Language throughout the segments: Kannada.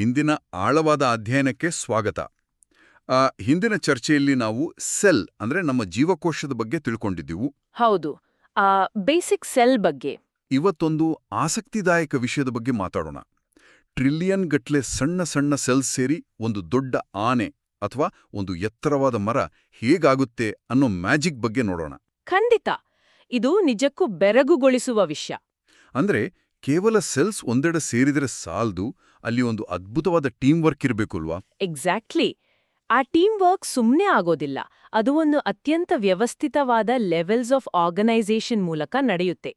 ಇಂದಿನ ಆಳವಾದ ಅಧ್ಯಯನಕ್ಕೆ ಸ್ವಾಗತ. ಹಿಂದಿನ ಚರ್ಚೆಯಲ್ಲಿ ನಾವು ಸೆಲ್ ಅಂದ್ರೆ ನಮ್ಮ ಜೀವಕೋಶದ ಬಗ್ಗೆ ತಿಳ್ಕೊಂಡಿದ್ದೆವು. ಹೌದು, ಬೇಸಿಕ್ ಸೆಲ್ ಬಗ್ಗೆ. ಇವತ್ತೊಂದು ಆಸಕ್ತಿದಾಯಕ ವಿಷಯದ ಬಗ್ಗೆ ಮಾತಾಡೋಣ. ಟ್ರಿಲಿಯನ್ ಗಟ್ಲೆ ಸಣ್ಣ ಸಣ್ಣ ಸೆಲ್ಸ್ ಸೇರಿ ಒಂದು ದೊಡ್ಡ ಆನೆ ಅಥವಾ ಒಂದು ಎತ್ತರವಾದ ಮರ ಹೇಗಾಗುತ್ತೆ ಅನ್ನೋ ಮ್ಯಾಜಿಕ್ ಬಗ್ಗೆ ನೋಡೋಣ. ಖಂಡಿತ, ಇದು ನಿಜಕ್ಕೂ ಬೆರಗುಗೊಳಿಸುವ ವಿಷಯ. ಅಂದ್ರೆ ಕೇವಲ ಸೆಲ್ಸ್ ಒಂದೆಡೆ ಸೇರಿದರೆ ಸಾಲ್ದು, ಅಲ್ಲಿ ಒಂದು ಅದ್ಭುತವಾದ ಟೀಮ್ ವರ್ಕ್ ಇರಬೇಕಲ್ವಾ? ಎಕ್ಸಾಕ್ಟ್ಲಿ. ಆ ಟೀಮ್ ವರ್ಕ್ ಸುಮ್ಮನೆ ಆಗೋದಿಲ್ಲ. ಅದು ಒಂದು ಅತ್ಯಂತ ವ್ಯವಸ್ಥಿತವಾದ ಲೆವೆಲ್ಸ್ ಆಫ್ ಆರ್ಗನೈಸೇಷನ್ ಮೂಲಕ ನಡೆಯುತ್ತೆ.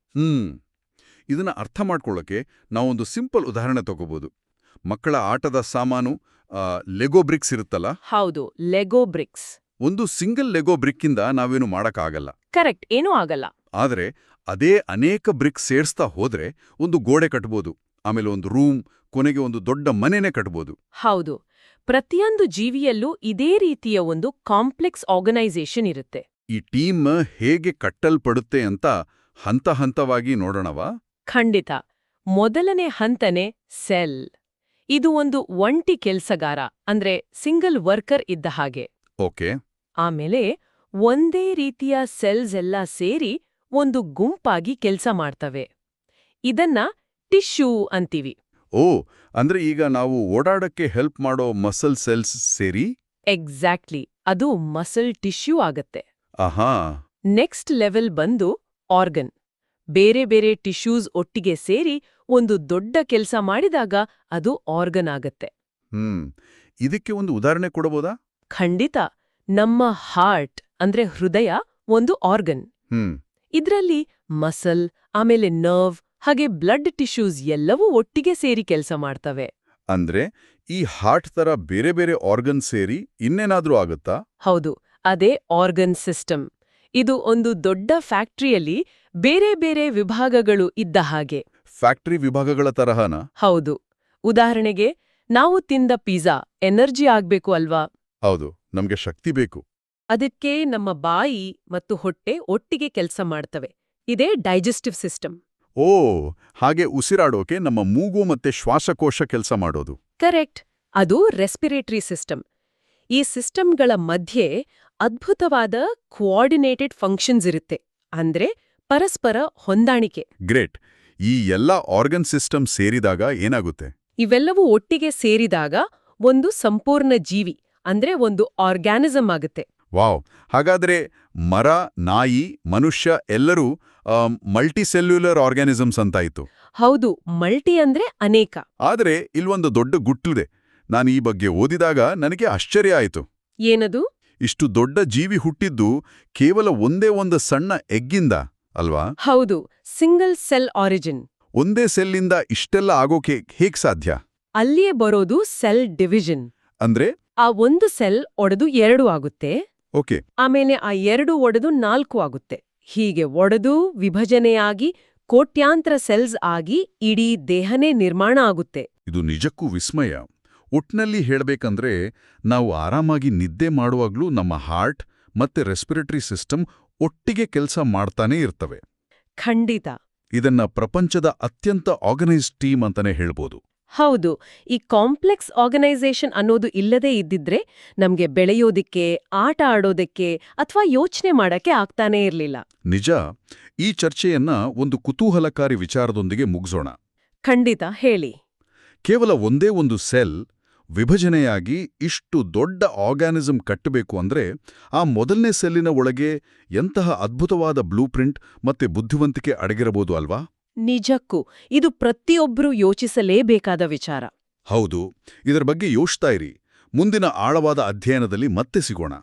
ಇದನ್ನ ಅರ್ಥ ಮಾಡ್ಕೊಳ್ಳೋಕೆ ನಾವೊಂದು ಸಿಂಪಲ್ ಉದಾಹರಣೆ ತಗೋಬಹುದು. ಮಕ್ಕಳ ಆಟದ ಸಾಮಾನು ಲೆಗೋ ಬ್ರಿಕ್ಸ್ ಇರುತ್ತಲ್ಲ. ಹೌದು, ಲೆಗೋ ಬ್ರಿಕ್ಸ್. ಒಂದು ಸಿಂಗಲ್ ಲೆಗೋ ಬ್ರಿಕ್ಕಿಂದ ನಾವೇನು ಮಾಡಕ್ಕಾಗಲ್ಲ. ಕರೆಕ್ಟ್, ಏನೂ ಆಗಲ್ಲ. ಆದರೆ ಅದೇ ಅನೇಕ ಬ್ರಿಕ್ಸ್ ಸೇರಿಸ್ತಾ ಹೋದ್ರೆ ಒಂದು ಗೋಡೆ ಕಟ್ಬೋದು, ಆಮೇಲೆ ಒಂದು ರೂಮ್, ಕೊನೆಗೆ ಒಂದು ದೊಡ್ಡ ಮನೆನೇ ಕಟ್ಬೋದು. ಹೌದು, ಪ್ರತಿಯೊಂದು ಜೀವಿಯಲ್ಲೂ ಇದೇ ರೀತಿಯ ಒಂದು ಕಾಂಪ್ಲೆಕ್ಸ್ ಆರ್ಗನೈಸೇಷನ್ ಇರುತ್ತೆ. ಈ ಟೀಮ್ ಹೇಗೆ ಕಟ್ಟಲ್ಪಡುತ್ತೆ ಅಂತ ಹಂತ ಹಂತವಾಗಿ ನೋಡೋಣವಾ? ಖಂಡಿತ. ಮೊದಲನೇ ಹಂತನೇ ಸೆಲ್. ಇದು ಒಂದು ಒಂಟಿ ಕೆಲ್ಸಗಾರ, ಅಂದ್ರೆ ಸಿಂಗಲ್ ವರ್ಕರ್ ಇದ್ದ ಹಾಗೆ. ಓಕೆ. ಆಮೇಲೆ ಒಂದೇ ರೀತಿಯ ಸೆಲ್ಸ್ ಎಲ್ಲ ಸೇರಿ ಒಂದು ಗುಂಪಾಗಿ ಕೆಲ್ಸ ಮಾಡ್ತವೆ. ಇದನ್ನ ಟಿಶ್ಯೂ ಅಂತೀವಿ. ಓ, ಅಂದ್ರೆ ಈಗ ನಾವು ಓಡಾಡಕ್ಕೆ ಹೆಲ್ಪ್ ಮಾಡೋ ಮಸಲ್ ಸೆಲ್ಸ್ ಸೇರಿ ಎಕ್ಸಾಕ್ಟ್ಲಿ, ಅದು ಮಸಲ್ ಟಿಶ್ಯೂ ಆಗತ್ತೆ. ಆಹಾ. ನೆಕ್ಸ್ಟ್ ಲೆವೆಲ್ ಬಂದು ಆರ್ಗನ್. ಬೇರೆ ಬೇರೆ ಟಿಶ್ಯೂಸ್ ಒಟ್ಟಿಗೆ ಸೇರಿ ಒಂದು ದೊಡ್ಡ ಕೆಲ್ಸ ಮಾಡಿದಾಗ ಅದು ಆರ್ಗನ್ ಆಗತ್ತೆ. ಇದಕ್ಕೆ ಒಂದು ಉದಾಹರಣೆ ಕೊಡಬಹುದಾ? ಖಂಡಿತ. ನಮ್ಮ ಹಾರ್ಟ್ ಅಂದ್ರೆ ಹೃದಯ ಒಂದು ಆರ್ಗನ್. ಇದ್ರಲ್ಲಿ ಮಸಲ್, ಆಮೇಲೆ ನರ್ವ್, ಹಾಗೆ ಬ್ಲಡ್ ಟಿಶ್ಯೂಸ್ ಎಲ್ಲವೂ ಒಟ್ಟಿಗೆ ಸೇರಿ ಕೆಲಸ ಮಾಡ್ತವೆ. ಅಂದ್ರೆ ಈ ಹಾರ್ಟ್ ತರ ಬೇರೆ ಬೇರೆ ಆರ್ಗನ್ ಸೇರಿ ಇನ್ನೇನಾದ್ರೂ ಆಗುತ್ತಾ? ಹೌದು, ಅದೇ ಆರ್ಗನ್ ಸಿಸ್ಟಮ್. ಇದು ಒಂದು ದೊಡ್ಡ ಫ್ಯಾಕ್ಟ್ರಿಯಲ್ಲಿ ಬೇರೆ ಬೇರೆ ವಿಭಾಗಗಳು ಇದ್ದ ಹಾಗೆ. ಫ್ಯಾಕ್ಟರಿ ವಿಭಾಗಗಳ ತರಹನ? ಹೌದು. ಉದಾಹರಣೆಗೆ, ನಾವು ತಿಂದ ಪಿಜ್ಜಾ ಎನರ್ಜಿ ಆಗ್ಬೇಕು ಅಲ್ವಾ? ಹೌದು, ನಮ್ಗೆ ಶಕ್ತಿ ಬೇಕು. ಅದಕ್ಕೆ ನಮ್ಮ ಬಾಯಿ ಮತ್ತು ಹೊಟ್ಟೆ ಒಟ್ಟಿಗೆ ಕೆಲಸ ಮಾಡ್ತವೆ. ಇದೇ ಡೈಜೆಸ್ಟಿವ್ ಸಿಸ್ಟಮ್. ಓ, ಹಾಗೆ ಉಸಿರಾಡೋಕೆ ನಮ್ಮ ಮೂಗು ಮತ್ತೆ ಶ್ವಾಸಕೋಶ ಕೆಲಸ ಮಾಡೋದು. ಕರೆಕ್ಟ್, ಅದು ರೆಸ್ಪಿರೇಟರಿ ಸಿಸ್ಟಮ್. ಈ ಸಿಸ್ಟಮ್ಗಳ ಮಧ್ಯೆ ಅದ್ಭುತವಾದ ಕೋಆರ್ಡಿನೇಟೆಡ್ ಫಂಕ್ಷನ್ಸ್ ಇರುತ್ತೆ, ಅಂದ್ರೆ ಪರಸ್ಪರ ಹೊಂದಾಣಿಕೆ. ಗ್ರೇಟ್. ಈ ಎಲ್ಲ ಆರ್ಗನ್ ಸಿಸ್ಟಮ್ ಸೇರಿದಾಗ ಏನಾಗುತ್ತೆ? ಇವೆಲ್ಲವೂ ಒಟ್ಟಿಗೆ ಸೇರಿದಾಗ ಒಂದು ಸಂಪೂರ್ಣ ಜೀವಿ, ಅಂದ್ರೆ ಒಂದು ಆರ್ಗ್ಯಾನಿಸಮ್ ಆಗುತ್ತೆ. ವಾವ್. ಹಾಗಾದ್ರೆ ಮರ, ನಾಯಿ, ಮನುಷ್ಯ ಎಲ್ಲರೂ ಮಲ್ಟಿಸೆಲ್ಯುಲರ್ ಆರ್ಗ್ಯಾನಿಸಮ್ಸ್ ಅಂತಾಯಿತು. ಹೌದು, ಮಲ್ಟಿ ಅಂದ್ರೆ ಅನೇಕ. ಆದರೆ ಇಲ್ವೊಂದು ದೊಡ್ಡ ಗುಟ್ಟಿದೆ. ನಾನು ಈ ಬಗ್ಗೆ ಓದಿದಾಗ ನನಗೆ ಆಶ್ಚರ್ಯ ಆಯಿತು. ಏನದು? ಇಷ್ಟು ದೊಡ್ಡ ಜೀವಿ ಹುಟ್ಟಿದ್ದು ಕೇವಲ ಒಂದೇ ಒಂದು ಸಣ್ಣ ಎಗ್ಗಿಂದ ಅಲ್ವಾ? ಹೌದು, ಸಿಂಗಲ್ ಸೆಲ್ ಆರಿಜಿನ್. ಒಂದೇ ಸೆಲ್ಲಿಂದ ಇಷ್ಟೆಲ್ಲ ಆಗೋಕೆ ಹೇಗ್ ಸಾಧ್ಯ? ಅಲ್ಲಿಯೇ ಬರೋದು ಸೆಲ್ ಡಿವಿಷನ್. ಅಂದ್ರೆ ಆ ಒಂದು ಸೆಲ್ ಒಡೆದು 2 ಆಗುತ್ತೆ. ಓಕೆ. ಆಮೇಲೆ ಆ 2 ಒಡೆದು 4 ಆಗುತ್ತೆ. ಹೀಗೆ ಒಡೆದು ವಿಭಜನೆಯಾಗಿ ಕೋಟ್ಯಾಂತರ ಸೆಲ್ಸ್ ಆಗಿ ಇಡೀ ದೇಹನೇ ನಿರ್ಮಾಣ ಆಗುತ್ತೆ. ಇದು ನಿಜಕ್ಕೂ ವಿಸ್ಮಯ. ಒಟ್ನಲ್ಲಿ ಹೇಳ್ಬೇಕಂದ್ರೆ ನಾವು ಆರಾಮಾಗಿ ನಿದ್ದೆ ಮಾಡುವಾಗ್ಲೂ ನಮ್ಮ ಹಾರ್ಟ್ ಮತ್ತೆ ರೆಸ್ಪಿರೇಟರಿ ಸಿಸ್ಟಮ್ ಒಟ್ಟಿಗೆ ಕೆಲಸ ಮಾಡ್ತಾನೇ ಇರ್ತವೆ. ಖಂಡಿತ. ಇದನ್ನ ಪ್ರಪಂಚದ ಅತ್ಯಂತ ಆರ್ಗನೈಸ್ಡ್ ಟೀಮ್ ಅಂತಾನೆ ಹೇಳ್ಬೋದು. ಹೌದು, ಈ ಕಾಂಪ್ಲೆಕ್ಸ್ ಆರ್ಗನೈಸೇಷನ್ ಅನ್ನೋದು ಇಲ್ಲದೇ ಇದ್ದಿದ್ರೆ ನಮ್ಗೆ ಬೆಳೆಯೋದಿಕ್ಕೆ, ಆಟ ಆಡೋದಕ್ಕೆ ಅಥವಾ ಯೋಚನೆ ಮಾಡಕ್ಕೆ ಆಗ್ತಾನೇ ಇರ್ಲಿಲ್ಲ. ನಿಜ. ಈ ಚರ್ಚೆಯನ್ನ ಒಂದು ಕುತೂಹಲಕಾರಿ ವಿಚಾರದೊಂದಿಗೆ ಮುಗಿಸೋಣ. ಖಂಡಿತ, ಹೇಳಿ. ಕೇವಲ ಒಂದೇ ಒಂದು ಸೆಲ್ ವಿಭಜನೆಯಾಗಿ ಇಷ್ಟು ದೊಡ್ಡ ಆರ್ಗ್ಯಾನಿಸಮ್ ಕಟ್ಟಬೇಕು ಅಂದ್ರೆ ಆ ಮೊದಲನೇ ಸೆಲ್ಲಿನ ಒಳಗೆ ಎಂತಹ ಅದ್ಭುತವಾದ ಬ್ಲೂಪ್ರಿಂಟ್ ಮತ್ತೆ ಬುದ್ಧಿವಂತಿಕೆ ಅಡಗಿರಬಹುದು ಅಲ್ವಾ? ನಿಜಕ್ಕೂ ಇದು ಪ್ರತಿಯೊಬ್ಬರೂ ಯೋಚಿಸಲೇಬೇಕಾದ ವಿಚಾರ. ಹೌದು. ಇದರ ಬಗ್ಗೆ ಯೋಚ್ತಾ ಇರಿ. ಮುಂದಿನ ಆಳವಾದ ಅಧ್ಯಯನದಲ್ಲಿ ಮತ್ತೆ ಸಿಗೋಣ.